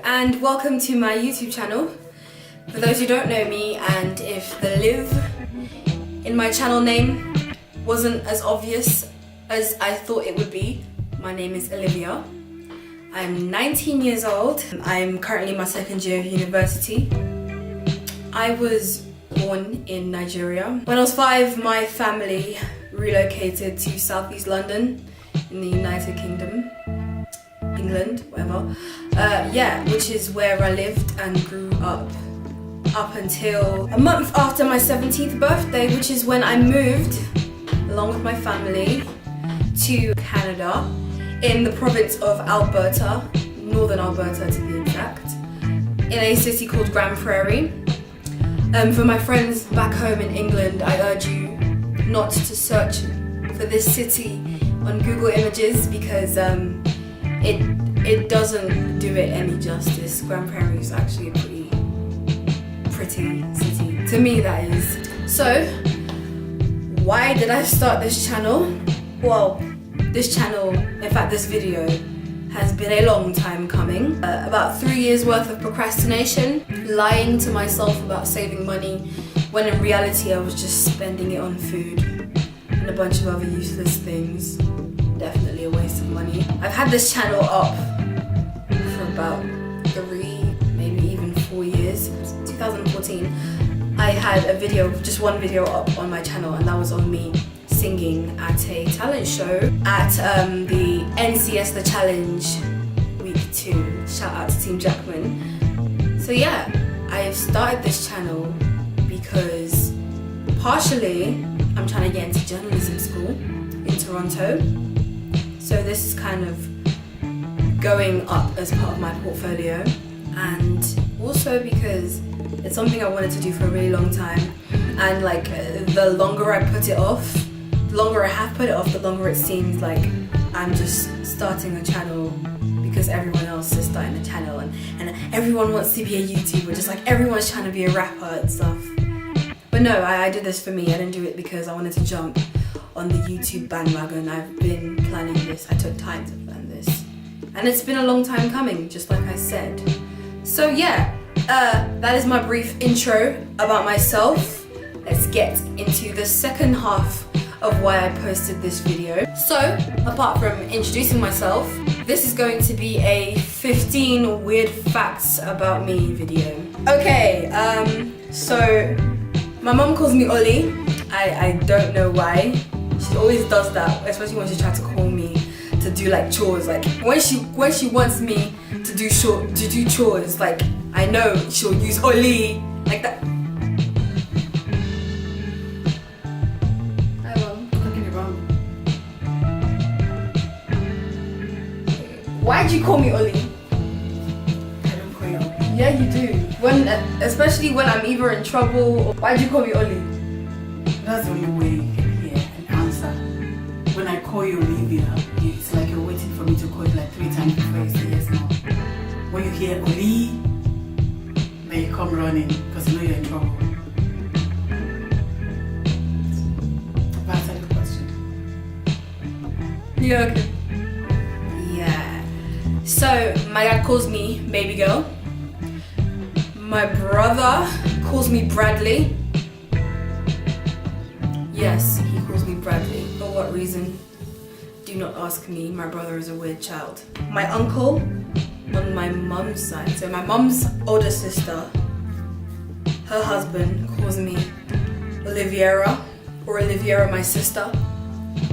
and welcome to my YouTube channel. For those who don't know me, and if the live in my channel name wasn't as obvious as I thought it would be, my name is Olivia. I'm 19 years old. I'm currently in my second year of university. I was born in Nigeria. When I was 5, my family relocated to southeast London in the United Kingdom. England, whatever. Which is where I lived and grew up until a month after my 17th birthday, which is when I moved along with my family to Canada in the province of Alberta, Northern Alberta to be exact, in a city called Grand Prairie. For my friends back home in England, I urge you not to search for this city on Google Images because it doesn't do it any justice. Grand Prairie is actually a pretty city. To me, that is. So, why did I start this channel? Well, this channel, in fact this video, has been a long time coming. About 3 years worth of procrastination, lying to myself about saving money, when in reality I was just spending it on food and a bunch of other useless things. Definitely a waste of money. I've had this channel up for about 3, maybe even 4 years. 2014, I had just one video up on my channel, and that was on me singing at a talent show at the NCS The Challenge Week 2. Shout out to Team Jackman. So yeah, I started this channel because partially I'm trying to get into journalism school in Toronto. So this is kind of going up as part of my portfolio, and also because it's something I wanted to do for a really long time, and the longer I put it off, the longer I have put it off, the longer it seems like I'm just starting a channel because everyone else is starting a channel and everyone wants to be a YouTuber, just like everyone's trying to be a rapper and stuff. But no, I did this for me. I didn't do it because I wanted to jump on the YouTube bandwagon. I've been planning this. I took time to plan this. And it's been a long time coming, just like I said. So yeah, that is my brief intro about myself. Let's get into the second half of why I posted this video. So, apart from introducing myself, this is going to be a 15 weird facts about me video. Okay, so my mom calls me Oli. I don't know why. She always does that, especially when she tries to call me to do like chores. Like when she wants me to do chores, like I know she'll use Oli like that. Hi mom, cooking it wrong. Why'd you call me Oli? I don't call you Oli. Yeah, you do. Especially when I'm either in trouble. Why'd you call me Oli? That's the only way you can hear an answer. When I call you Olivia, it's like you're waiting for me to call you like 3 times before you say yes now. When you hear Oli, then you come running because you know you're in trouble. I've answered the question. Yeah, okay. Yeah. So, my dad calls me baby girl. My brother calls me Bradley. Yes, he calls me Bradley. For what reason? Do not ask me. My brother is a weird child. My uncle on my mum's side, so my mum's older sister, her husband calls me Olivia, or Olivia, my sister.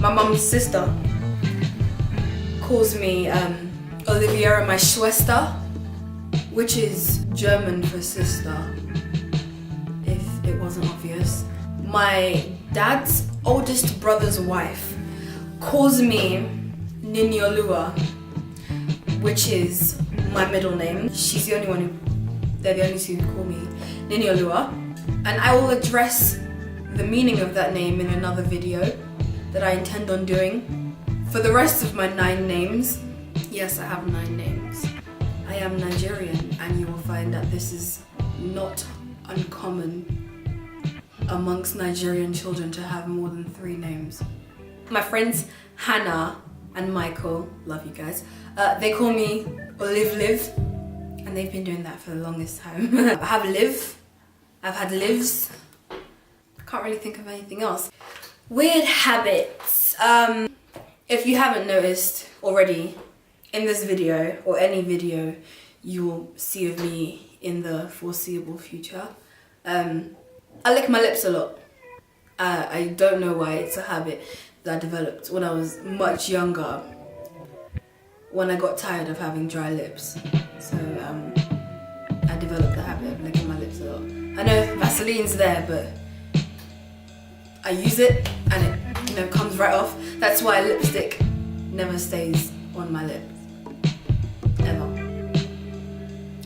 My mum's sister calls me Olivia, my Schwester, which is German for sister, if it wasn't obvious. My dad's oldest brother's wife calls me Ninyolua, which is my middle name. They're the only two who call me Ninyolua. And I will address the meaning of that name in another video that I intend on doing. For the rest of my 9 names, yes, I have 9 names. I am Nigerian, and you will find that this is not uncommon amongst Nigerian children to have more than 3 names. My friends Hannah and Michael, love you guys, they call me Olive, and and they've been doing that for the longest time. I have live. I've had lives. I can't really think of anything else. Weird habits. If you haven't noticed already, in this video or any video you will see of me in the foreseeable future, I lick my lips a lot. I don't know why. It's a habit that I developed when I was much younger, when I got tired of having dry lips. So I developed the habit of licking my lips a lot. I know Vaseline's there, but I use it and it, you know, comes right off. That's why lipstick never stays on my lips, ever.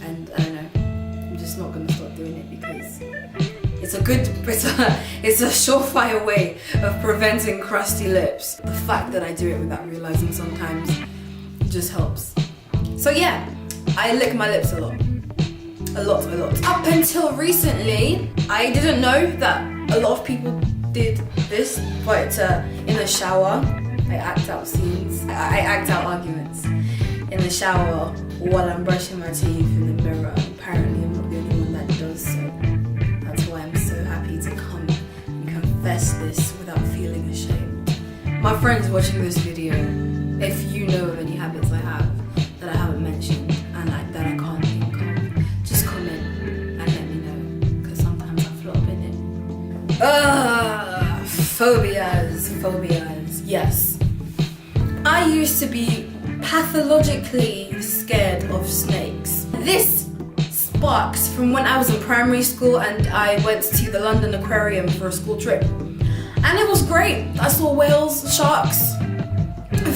And I don't know, I'm just not gonna stop doing it because it's a surefire way of preventing crusty lips. The fact that I do it without realizing sometimes just helps. So yeah, I lick my lips a lot. A lot. Up until recently, I didn't know that a lot of people did this, but in the shower, I act out scenes. I act out arguments in the shower while I'm brushing my teeth in the mirror. Apparently I'm not the only one that does so. That's why I'm so happy to come and confess this without feeling ashamed. My friends watching this video, if you know of any habits I have that I haven't mentioned and that I can't think of, just comment and let me know, because sometimes I flop in it. Phobias. Yes. I used to be pathologically scared of snakes. This sparks from when I was in primary school and I went to the London Aquarium for a school trip. And it was great. I saw whales, sharks,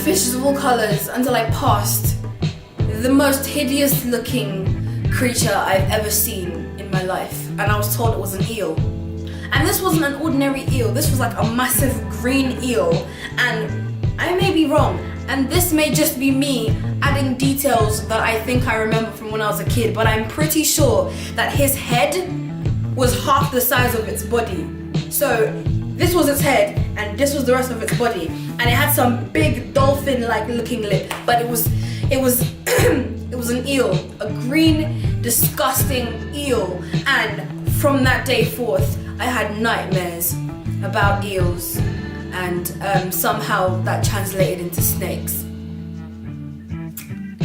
fishes of all colours until I passed the most hideous looking creature I've ever seen in my life. And I was told it was an eel. And this wasn't an ordinary eel, this was like a massive green eel. And I may be wrong, and this may just be me adding details that I think I remember from when I was a kid, but I'm pretty sure that his head was half the size of its body. So this was its head, and this was the rest of its body. And it had some big dolphin-like looking lip, but it was it was an eel, a green, disgusting eel. And from that day forth, I had nightmares about eels, and somehow that translated into snakes.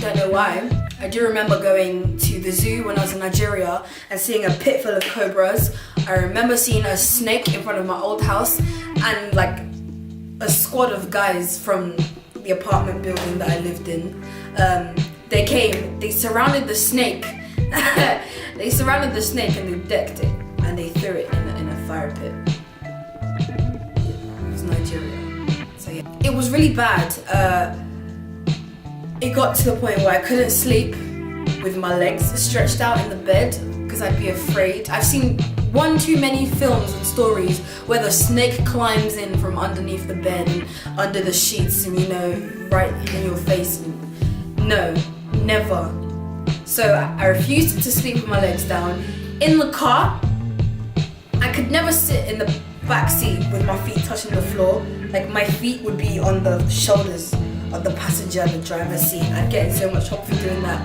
Don't know why. I do remember going to the zoo when I was in Nigeria and seeing a pit full of cobras. I remember seeing a snake in front of my old house, and like a squad of guys from the apartment building that I lived in. They came, they surrounded the snake. They surrounded the snake and they decked it, and they threw it in a fire pit. It was Nigeria. So yeah, it was really bad. It got to the point where I couldn't sleep with my legs stretched out in the bed because I'd be afraid. I've seen one too many films and stories where the snake climbs in from underneath the bed and under the sheets and, you know, right in your face. No, never. So I refused to sleep with my legs down. In the car, I could never sit in the back seat with my feet touching the floor. Like, my feet would be on the shoulders of the passenger and the driver's seat. I'd get in so much trouble for doing that.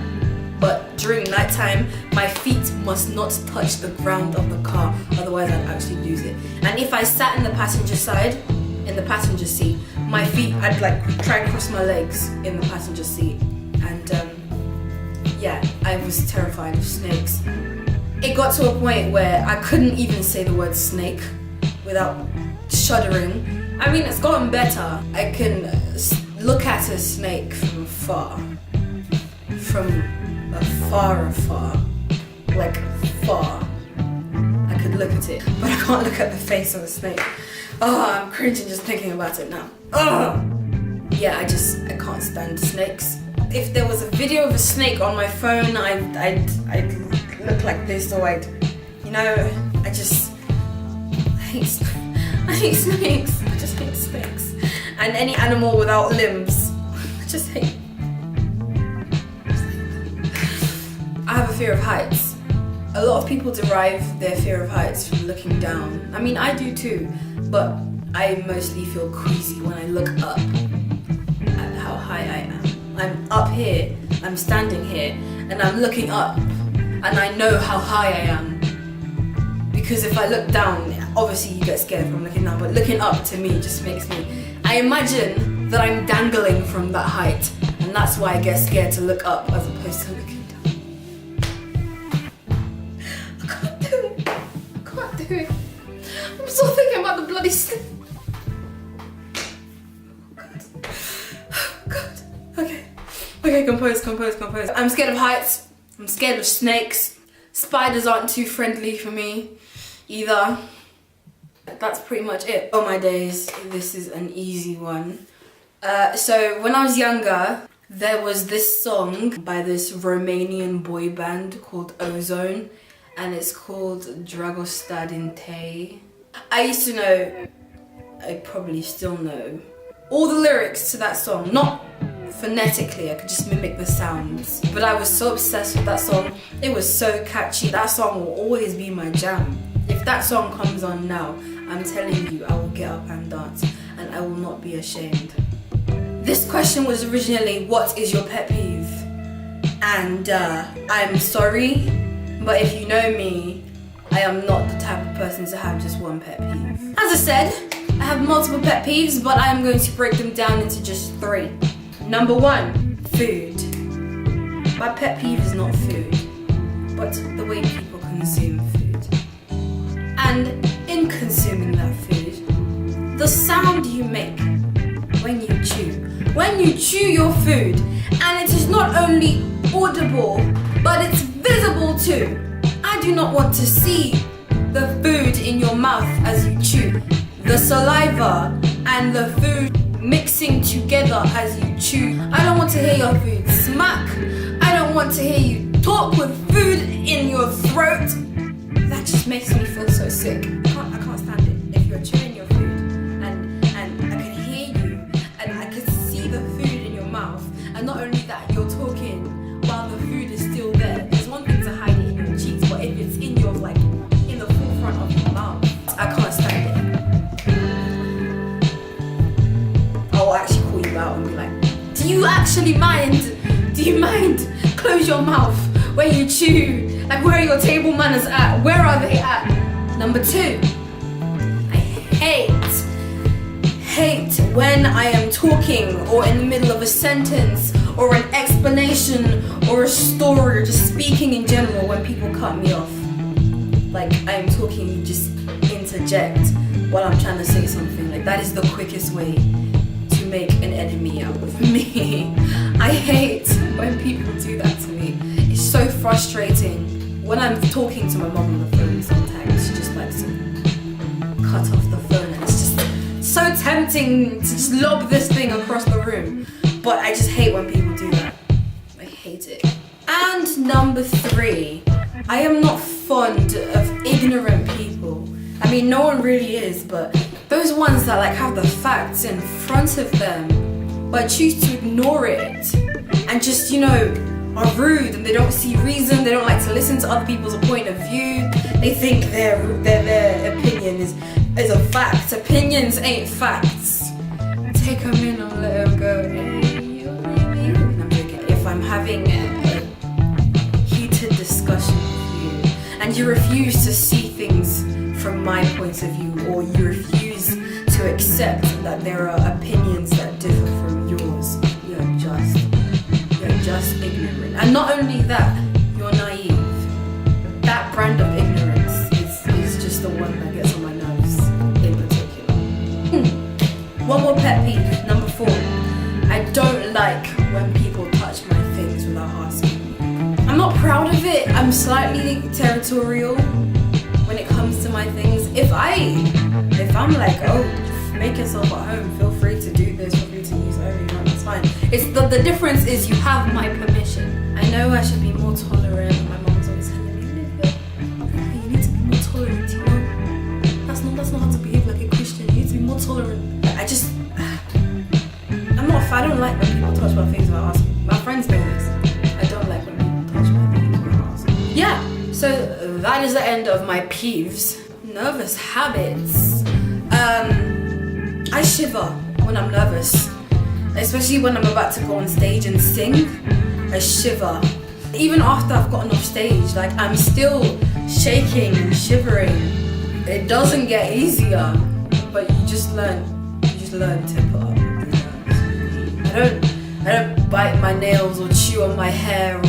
But during nighttime, my feet must not touch the ground of the car, otherwise I'd actually lose it. And if I sat in the passenger side, in the passenger seat, my feet, I'd like try and cross my legs in the passenger seat. And yeah, I was terrified of snakes. It got to a point where I couldn't even say the word snake without shuddering. I mean, it's gotten better. I can look at a snake from afar. From afar, like far. I could look at it, but I can't look at the face of a snake. Oh, I'm cringing just thinking about it now. Oh! Yeah, I can't stand snakes. If there was a video of a snake on my phone, I'd look like this, or I hate snakes. I just hate snakes. And any animal without limbs, I just hate. I have a fear of heights. A lot of people derive their fear of heights from looking down. I mean, I do too, but I mostly feel queasy when I look up at how high I am. I'm up here, I'm standing here, and I'm looking up and I know how high I am. Because if I look down, obviously you get scared from looking down, but looking up to me just makes me... I imagine that I'm dangling from that height, and that's why I get scared to look up as opposed to looking down. I can't do it. I can't do it. I'm still thinking about the bloody slip. God. Okay, compose. I'm scared of heights. I'm scared of snakes. Spiders aren't too friendly for me either. That's pretty much it. Oh my days, this is an easy one. So when I was younger, there was this song by this Romanian boy band called Ozone, and it's called Dragostea din Tei. I used to know, I probably still know, all the lyrics to that song. Not phonetically, I could just mimic the sounds. But I was so obsessed with that song. It was so catchy. That song will always be my jam. If that song comes on now, I'm telling you, I will get up and dance, and I will not be ashamed. This question was originally, what is your pet peeve? And I'm sorry, but if you know me, I am not the type of person to have just one pet peeve. As I said, I have multiple pet peeves, but I am going to break them down into just 3. Number 1, food. My pet peeve is not food, but the way people consume food. And in consuming that food, the sound you make when you chew. When you chew your food, and it is not only audible, but it's visible too. I do not want to see the food in your mouth as you chew. The saliva and the food mixing together as you chew. I don't want to hear your food smack. I don't want to hear you talk with food in your throat. That just makes me feel so sick. I can't stand it. If you're chewing your food and I can hear you and I can see the food in your mouth, and not only that, you're talking while the food is still there. There's one thing to hide it in your cheeks, but if it's in your, like, in the forefront of your mouth, I can't stand it. I'll actually call you out and be like, do you actually mind? Do you mind? Close your mouth when you chew. Like, where are your table manners at? Where are they at? Number 2, I hate when I am talking or in the middle of a sentence or an explanation or a story or just speaking in general when people cut me off. Like, I am talking, you just interject while I'm trying to say something. Like, that is the quickest way to make an enemy out of me. I hate when people do that to me. It's so frustrating. When I'm talking to my mom on the phone, sometimes she just likes to cut off the phone, and it's just so tempting to just lob this thing across the room. But I just hate when people do that. I hate it. And number 3, I am not fond of ignorant people. I mean, no one really is, but those ones that like have the facts in front of them, but choose to ignore it and just, you know, are rude, and they don't see reason, they don't like to listen to other people's point of view. They think their opinion is a fact. Opinions ain't facts. Take them in and let them go. I'm joking. If I'm having a heated discussion with you and you refuse to see things from my point of view, or you refuse to accept that there are opinions that differ from yours, you're just ignorant. And not only that, you're naive. That brand of ignorance is just the one that gets on my nerves in particular. One more pet peeve, number 4. I don't like when people touch my things without asking me. I'm not proud of it. I'm slightly territorial when it comes to my things. If I'm like, oh, make yourself at home, feel free to do this, feel free to use whatever you want, that's fine. It's the difference is you have my permission. I know I should be more tolerant. My mom's always telling me, Olivia, you need to be more tolerant, you know? That's not how to behave like a Christian. You need to be more tolerant. I don't like when people touch my things without asking. My friends know this. I don't like when people touch my things without asking. Yeah, so that is the end of my peeves. Nervous habits. I shiver when I'm nervous, especially when I'm about to go on stage and sing. I shiver. Even after I've gotten off stage, like I'm still shaking and shivering. It doesn't get easier, but you just learn to put up with the nerves. I don't bite my nails or chew on my hair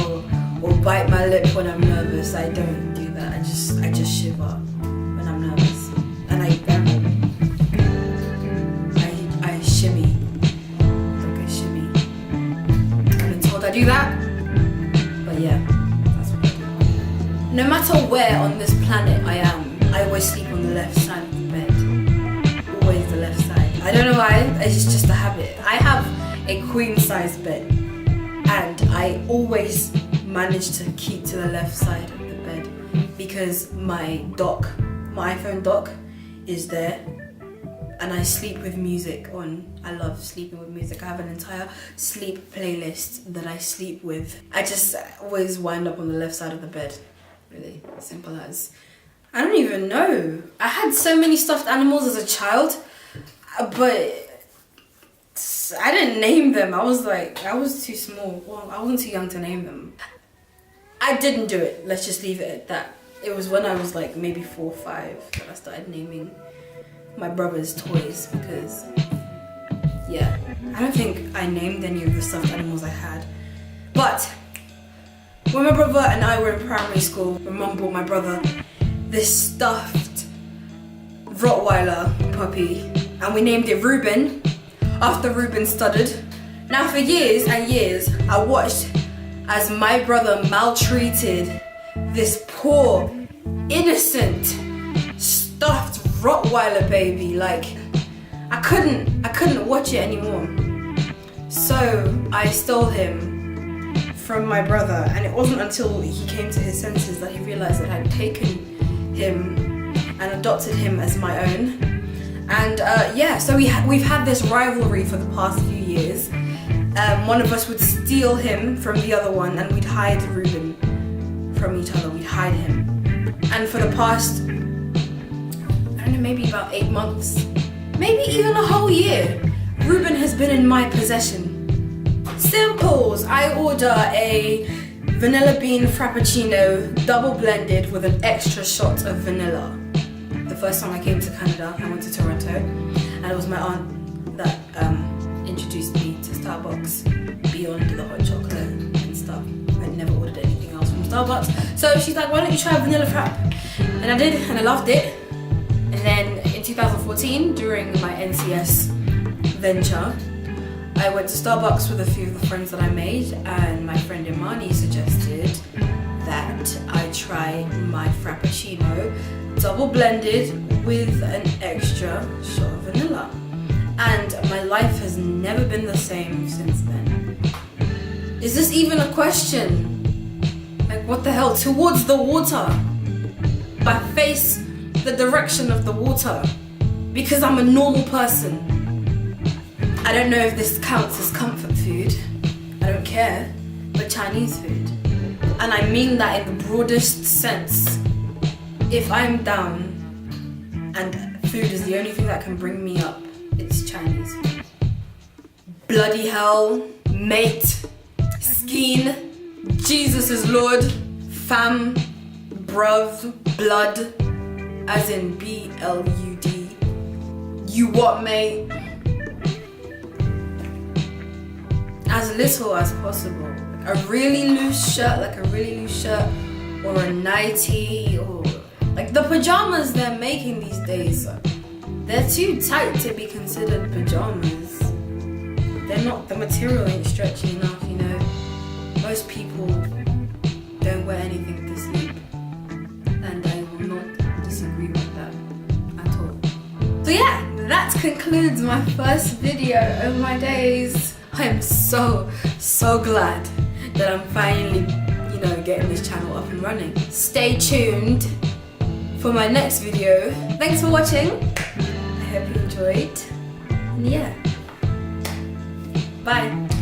or bite my lip when I'm nervous. I don't do that. I just shiver when I'm nervous, and I shimmy. Like I shimmy. I've been told I do that, but yeah, that's what I do. No matter where on this planet I am, I always sleep on the left side of the bed. Always the left side. I don't know why. It's just a habit. I have a queen size bed, and I always manage to keep to the left side of the bed because my iPhone dock is there, and I sleep with music on. I love sleeping with music. I have an entire sleep playlist that I sleep with. I just always wind up on the left side of the bed. Really simple as. I don't even know. I had so many stuffed animals as a child, but I didn't name them. I was too small. Well, I wasn't too young to name them. I didn't do it. Let's just leave it at that. It was when I was like maybe 4 or 5 that I started naming my brother's toys because, yeah, I don't think I named any of the stuffed animals I had. But when my brother and I were in primary school, my mum bought my brother this stuffed Rottweiler puppy, and we named it Reuben after Reuben stuttered. Now for years and years, I watched as my brother maltreated this poor, innocent, stuffed Rottweiler baby. Like, I couldn't watch it anymore. So I stole him from my brother, and it wasn't until he came to his senses that he realized that I'd taken him and adopted him as my own. And yeah, so we've had this rivalry for the past few years. One of us would steal him from the other one, and we'd hide Reuben from each other. We'd hide him. And for the past, I don't know, maybe about 8 months, maybe even a whole year, Reuben has been in my possession. Simples. I order a vanilla bean frappuccino, double blended with an extra shot of vanilla. The first time I came to Canada, I went to Toronto, and it was my aunt that introduced me to Starbucks beyond the hot chocolate and stuff. I'd never ordered anything else from Starbucks. So she's like, why don't you try vanilla frap? And I did, and I loved it. And then in 2014, during my NCS venture, I went to Starbucks with a few of the friends that I made, and my friend Imani suggested that I try my frappuccino double blended with an extra shot of vanilla. And my life has never been the same since then. Is this even a question? Like, what the hell? Towards the water. I face the direction of the water because I'm a normal person. I don't know if this counts as comfort food. I don't care, but Chinese food. And I mean that in the broadest sense. If I'm down and food is the only thing that can bring me up, it's Chinese food. Bloody hell, mate, skeen, Jesus is Lord, fam, bruv, blood, as in B-L-U-D. You what, mate? As little as possible. A really loose shirt, or a nightie, or like the pajamas they're making these days. They're too tight to be considered pajamas. They're not, the material ain't stretchy enough, you know. Most people don't wear anything to sleep, and I will not disagree with that at all. So yeah, that concludes my first video of my days. I am so glad that I'm finally, getting this channel up and running. Stay tuned for my next video. Thanks for watching. I hope you enjoyed. And yeah, bye.